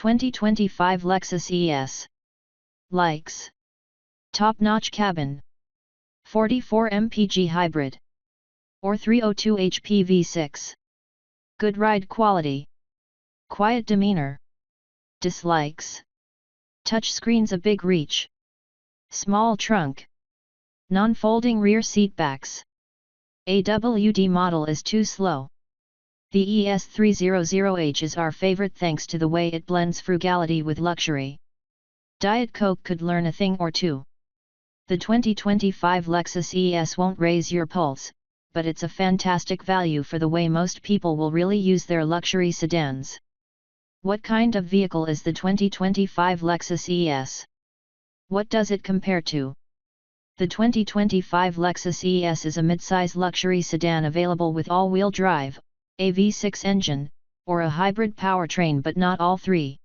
2025 Lexus ES. Likes. Top-notch cabin. 44 mpg hybrid. Or 302 HP V6. Good ride quality. Quiet demeanor. Dislikes. Touchscreen's a big reach. Small trunk. Non-folding rear seat backs. AWD model is too slow. The es300h is our favorite thanks to the way it blends frugality with luxury. Diet Coke could learn a thing or two. The 2025 Lexus ES won't raise your pulse, but it's a fantastic value for the way most people will really use their luxury sedans. What kind of vehicle is the 2025 Lexus ES? What does it compare to? The 2025 Lexus ES is a midsize luxury sedan available with all-wheel drive, a V6 engine, or a hybrid powertrain, but not all three.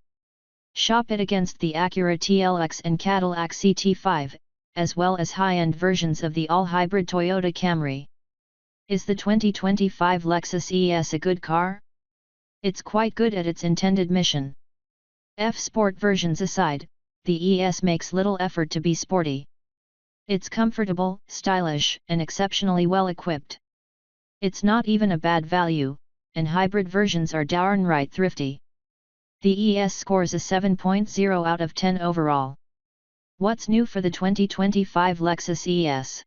Shop it against the Acura TLX and Cadillac CT5, as well as high-end versions of the all-hybrid Toyota Camry. Is the 2025 Lexus ES a good car? It's quite good at its intended mission. F-Sport versions aside, the ES makes little effort to be sporty. It's comfortable, stylish, and exceptionally well equipped. It's not even a bad value, and hybrid versions are darn right thrifty. The ES scores a 7.0 out of 10 overall. What's new for the 2025 Lexus ES?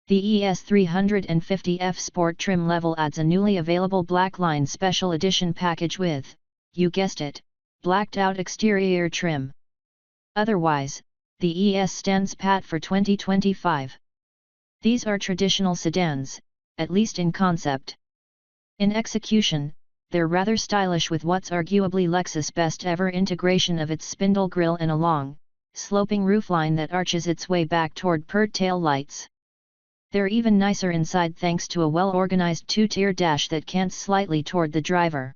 The es300h Sport trim level adds a newly available Black Line Special Edition package with, you guessed it, blacked out exterior trim. Otherwise, the ES stands pat for 2025. These are traditional sedans, at least in concept. In execution, they're rather stylish with what's arguably Lexus' best ever integration of its spindle grille and a long, sloping roofline that arches its way back toward pert tail lights. They're even nicer inside thanks to a well-organized two-tier dash that cants slightly toward the driver.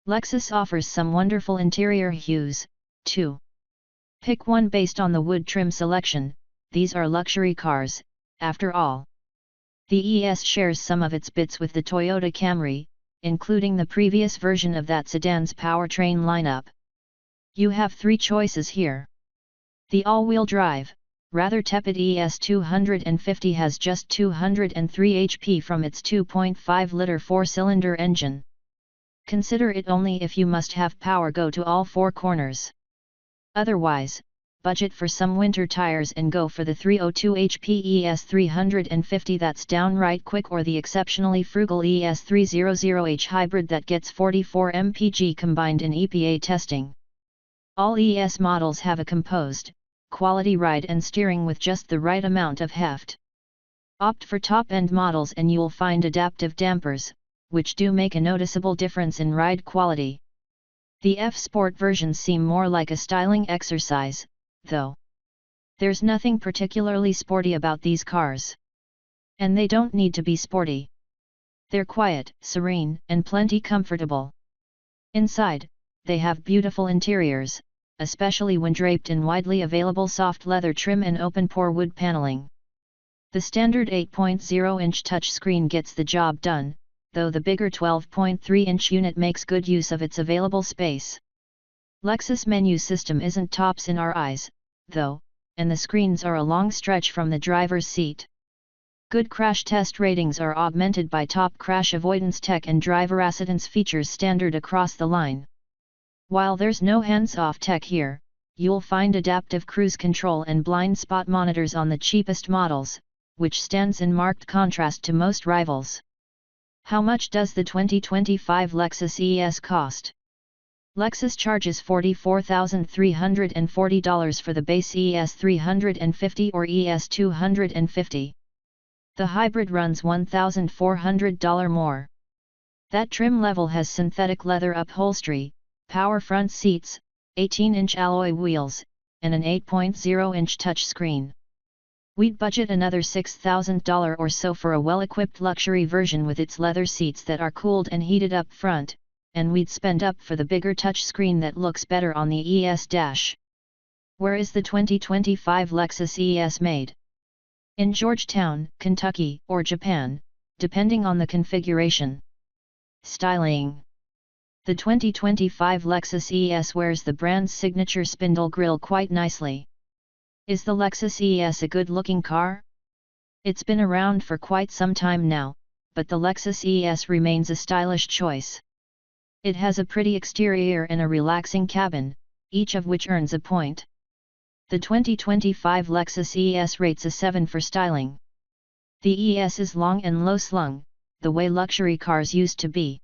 Lexus offers some wonderful interior hues, too. Pick one based on the wood trim selection. These are luxury cars, after all. The ES shares some of its bits with the Toyota Camry, including the previous version of that sedan's powertrain lineup. You have three choices here. The all-wheel drive, rather tepid ES250 has just 203 HP from its 2.5-liter four-cylinder engine. Consider it only if you must have power go to all four corners. Otherwise, budget for some winter tires and go for the 302 HP ES350 that's downright quick, or the exceptionally frugal ES300h hybrid that gets 44 mpg combined in EPA testing. All ES models have a composed, quality ride and steering with just the right amount of heft. Opt for top-end models and you'll find adaptive dampers, which do make a noticeable difference in ride quality. The F-Sport versions seem more like a styling exercise, though. There's nothing particularly sporty about these cars. And they don't need to be sporty. They're quiet, serene, and plenty comfortable. Inside, they have beautiful interiors, especially when draped in widely available soft leather trim and open-pore wood paneling. The standard 8.0-inch touchscreen gets the job done, though the bigger 12.3-inch unit makes good use of its available space. Lexus menu system isn't tops in our eyes, though, and the screens are a long stretch from the driver's seat. Good crash test ratings are augmented by top crash avoidance tech and driver assistance features standard across the line. While there's no hands-off tech here, you'll find adaptive cruise control and blind spot monitors on the cheapest models, which stands in marked contrast to most rivals. How much does the 2025 Lexus ES cost? Lexus charges $44,340 for the base ES350 or ES250. The hybrid runs $1,400 more. That trim level has synthetic leather upholstery, power front seats, 18-inch alloy wheels, and an 8.0-inch touchscreen. We'd budget another $6,000 or so for a well-equipped luxury version with its leather seats that are cooled and heated up front, and we'd spend up for the bigger touchscreen that looks better on the ES dash. Where is the 2025 Lexus ES made? In Georgetown, Kentucky, or Japan, depending on the configuration. Styling. The 2025 Lexus ES wears the brand's signature spindle grille quite nicely. Is the Lexus ES a good-looking car? It's been around for quite some time now, but the Lexus ES remains a stylish choice. It has a pretty exterior and a relaxing cabin, each of which earns a point. The 2025 Lexus ES rates a 7 for styling. The ES is long and low-slung, the way luxury cars used to be.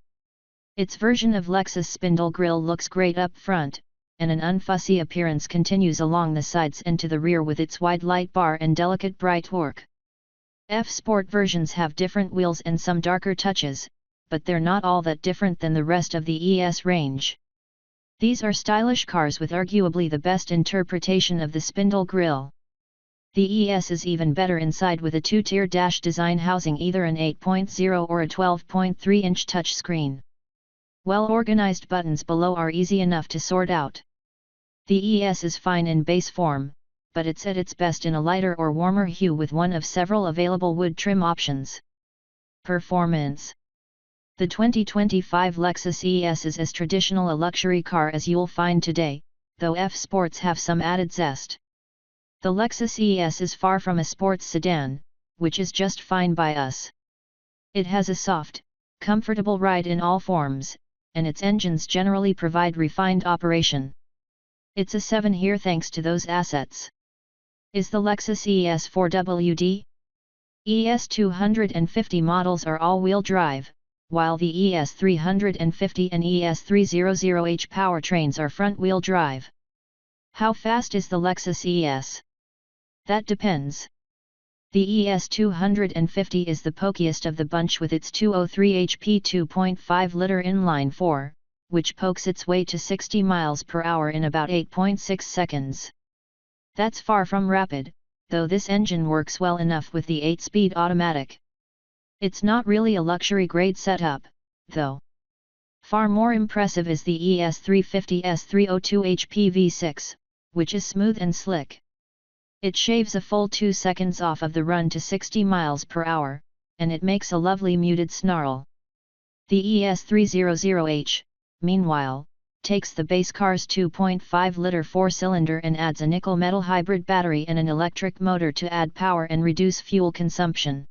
Its version of Lexus spindle grille looks great up front, and an unfussy appearance continues along the sides and to the rear with its wide light bar and delicate bright work. F-Sport versions have different wheels and some darker touches, but they're not all that different than the rest of the ES range. These are stylish cars with arguably the best interpretation of the spindle grille. The ES is even better inside with a two-tier dash design housing either an 8.0 or a 12.3-inch touchscreen. Well-organized buttons below are easy enough to sort out. The ES is fine in base form, but it's at its best in a lighter or warmer hue with one of several available wood trim options. Performance. The 2025 Lexus ES is as traditional a luxury car as you'll find today, though F-Sports have some added zest. The Lexus ES is far from a sports sedan, which is just fine by us. It has a soft, comfortable ride in all forms, and its engines generally provide refined operation. It's a 7 here thanks to those assets. Is the Lexus ES 4WD? ES250 models are all-wheel drive, while the ES350 and ES300h powertrains are front-wheel drive. How fast is the Lexus ES? That depends. The ES250 is the pokiest of the bunch with its 203 HP 2.5-liter inline-4, which pokes its way to 60 miles per hour in about 8.6 seconds. That's far from rapid, though this engine works well enough with the 8-speed automatic. It's not really a luxury-grade setup, though. Far more impressive is the ES350 es302h V6, which is smooth and slick. It shaves a full 2 seconds off of the run to 60 miles per hour, and it makes a lovely muted snarl. The ES300h, meanwhile, takes the base car's 2.5-liter 4-cylinder and adds a nickel-metal hybrid battery and an electric motor to add power and reduce fuel consumption.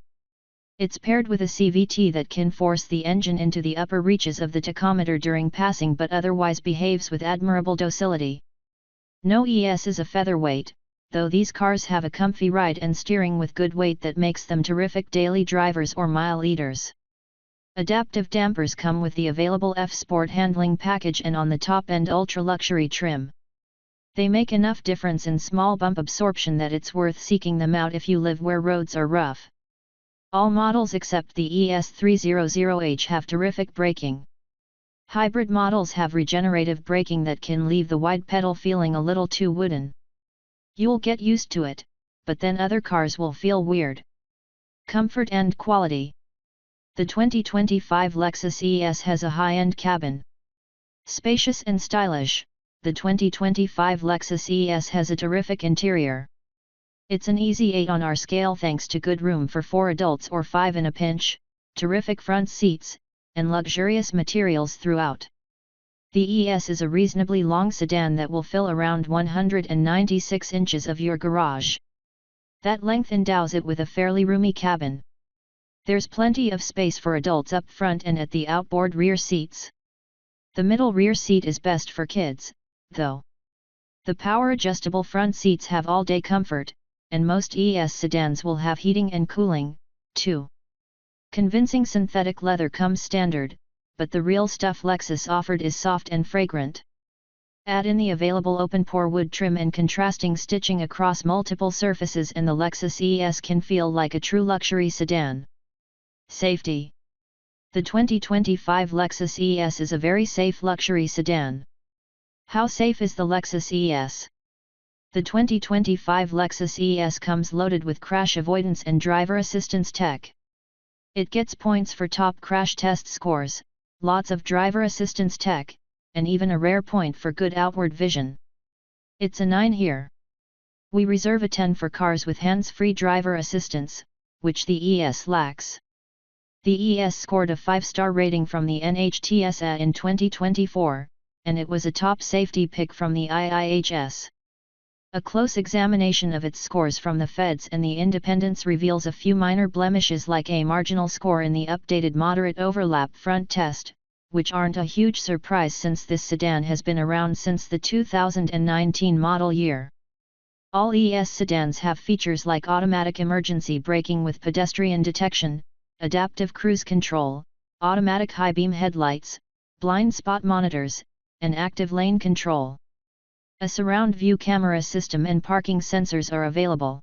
It's paired with a CVT that can force the engine into the upper reaches of the tachometer during passing but otherwise behaves with admirable docility. No ES is a featherweight, though these cars have a comfy ride and steering with good weight that makes them terrific daily drivers or mile eaters. Adaptive dampers come with the available F-Sport handling package and on the top-end ultra-luxury trim. They make enough difference in small bump absorption that it's worth seeking them out if you live where roads are rough. All models except the ES300h have terrific braking. Hybrid models have regenerative braking that can leave the wide pedal feeling a little too wooden. You'll get used to it, but then other cars will feel weird. Comfort and quality. The 2025 Lexus ES has a high-end cabin. Spacious and stylish, the 2025 Lexus ES has a terrific interior. It's an easy 8 on our scale thanks to good room for 4 adults or 5 in a pinch, terrific front seats, and luxurious materials throughout. The ES is a reasonably long sedan that will fill around 196 inches of your garage. That length endows it with a fairly roomy cabin. There's plenty of space for adults up front and at the outboard rear seats. The middle rear seat is best for kids, though. The power-adjustable front seats have all-day comfort, and most ES sedans will have heating and cooling, too. Convincing synthetic leather comes standard, but the real stuff Lexus offered is soft and fragrant. Add in the available open-pore wood trim and contrasting stitching across multiple surfaces and the Lexus ES can feel like a true luxury sedan. Safety. The 2025 Lexus ES is a very safe luxury sedan. How safe is the Lexus ES? The 2025 Lexus ES comes loaded with crash avoidance and driver assistance tech. It gets points for top crash test scores, lots of driver assistance tech, and even a rare point for good outward vision. It's a 9 here. We reserve a 10 for cars with hands-free driver assistance, which the ES lacks. The ES scored a 5-star rating from the NHTSA in 2024, and it was a top safety pick from the IIHS. A close examination of its scores from the feds and the independents reveals a few minor blemishes like a marginal score in the updated moderate overlap front test, which aren't a huge surprise since this sedan has been around since the 2019 model year. All ES sedans have features like automatic emergency braking with pedestrian detection, adaptive cruise control, automatic high-beam headlights, blind spot monitors, and active lane control. A surround view camera system and parking sensors are available.